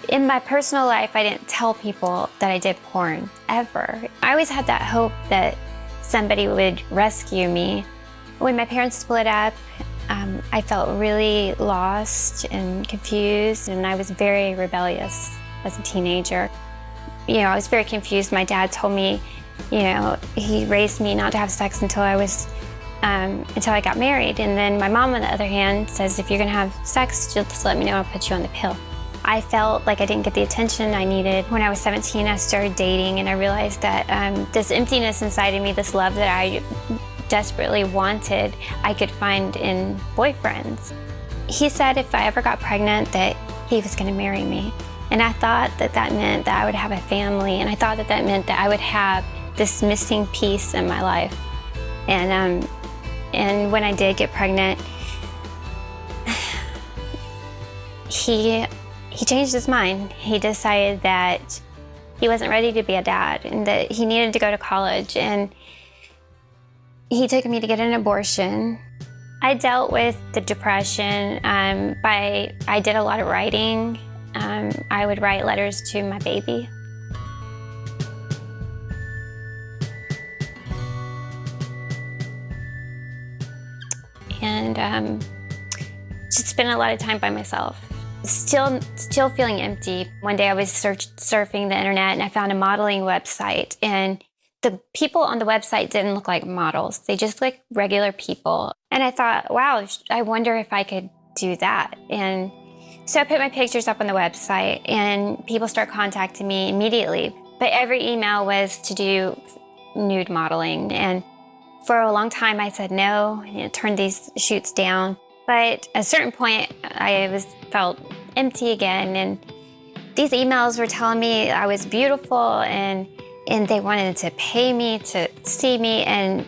In my personal life, I didn't tell people that I did porn, ever. I always had that hope that somebody would rescue me. When my parents split up, I felt really lost and confused, and I was very rebellious as a teenager. I was very confused. My dad told me, he raised me not to have sex until I got married. And then my mom, on the other hand, says, if you're gonna have sex, just let me know, I'll put you on the pill. I felt like I didn't get the attention I needed. When I was 17, I started dating, and I realized that this emptiness inside of me, this love that I desperately wanted, I could find in boyfriends. He said if I ever got pregnant that he was gonna marry me. And I thought that meant that I would have a family, and I thought that meant that I would have this missing piece in my life. And when I did get pregnant, he changed his mind. He decided that he wasn't ready to be a dad and that he needed to go to college, and he took me to get an abortion. I dealt with the depression I did a lot of writing. I would write letters to my baby. And just spent a lot of time by myself. Still feeling empty. One day I was surfing the internet, and I found a modeling website, and the people on the website didn't look like models. They just looked like regular people. And I thought, wow, I wonder if I could do that. And so I put my pictures up on the website, and people start contacting me immediately. But every email was to do nude modeling. And for a long time I said no, turned these shoots down. But at a certain point, I felt empty again, and these emails were telling me I was beautiful, and they wanted to pay me to see me, and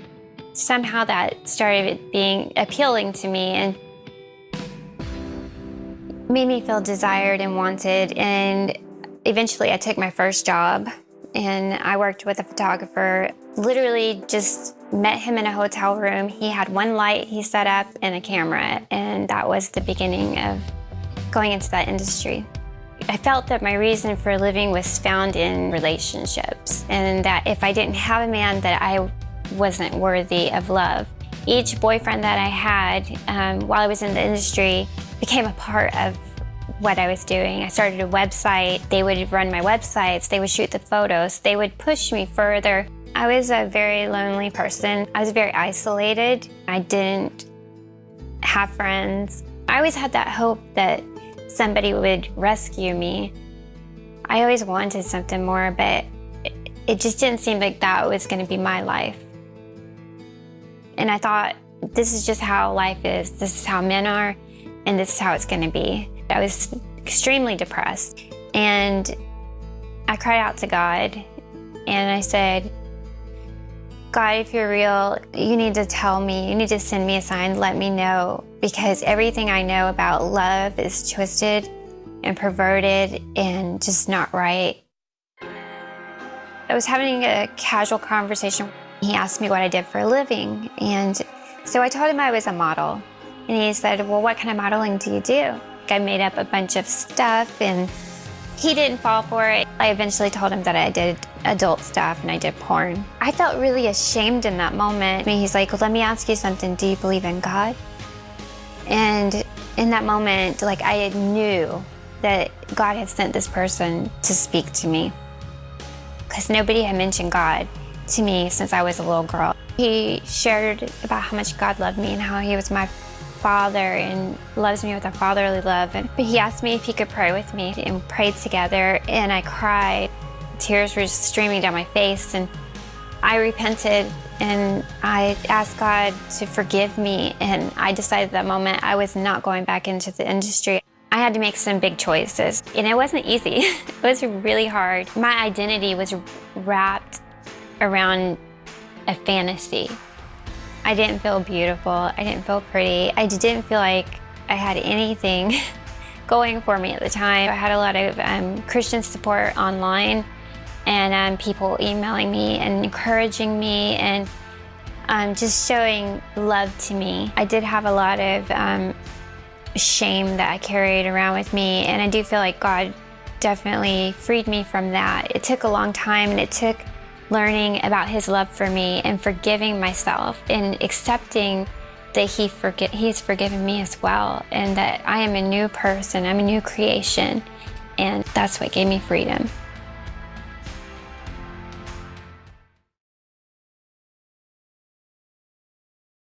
somehow that started being appealing to me and made me feel desired and wanted. And eventually I took my first job, and I worked with a photographer. Literally just met him in a hotel room. He had one light he set up and a camera, and that was the beginning of going into that industry. I felt that my reason for living was found in relationships, and that if I didn't have a man, that I wasn't worthy of love. Each boyfriend that I had while I was in the industry became a part of what I was doing. I started a website. They would run my websites. They would shoot the photos. They would push me further. I was a very lonely person. I was very isolated. I didn't have friends. I always had that hope that somebody would rescue me. I always wanted something more, but it just didn't seem like that was going to be my life. And I thought, this is just how life is. This is how men are, and this is how it's going to be. I was extremely depressed, and I cried out to God, and I said, God, if you're real, you need to tell me, you need to send me a sign, let me know, because everything I know about love is twisted and perverted and just not right. I was having a casual conversation. He asked me what I did for a living, and so I told him I was a model. And he said, well, what kind of modeling do you do? I made up a bunch of stuff, and he didn't fall for it. I eventually told him that I did adult stuff and I did porn. I felt really ashamed in that moment. He's like, well, let me ask you something. Do you believe in God? And in that moment, I knew that God had sent this person to speak to me, because nobody had mentioned God to me since I was a little girl. He shared about how much God loved me and how he was my Father and loves me with a fatherly love. But he asked me if he could pray with me, and prayed together, and I cried. Tears were just streaming down my face, and I repented, and I asked God to forgive me, and I decided at that moment I was not going back into the industry. I had to make some big choices, and it wasn't easy. It was really hard. My identity was wrapped around a fantasy. I didn't feel beautiful. I didn't feel pretty. I didn't feel like I had anything going for me at the time. I had a lot of Christian support online, and people emailing me and encouraging me, and just showing love to me. I did have a lot of shame that I carried around with me, and I do feel like God definitely freed me from that. It took a long time, and it took learning about his love for me and forgiving myself and accepting that he's forgiven me as well, and that I am a new person, I'm a new creation, and that's what gave me freedom.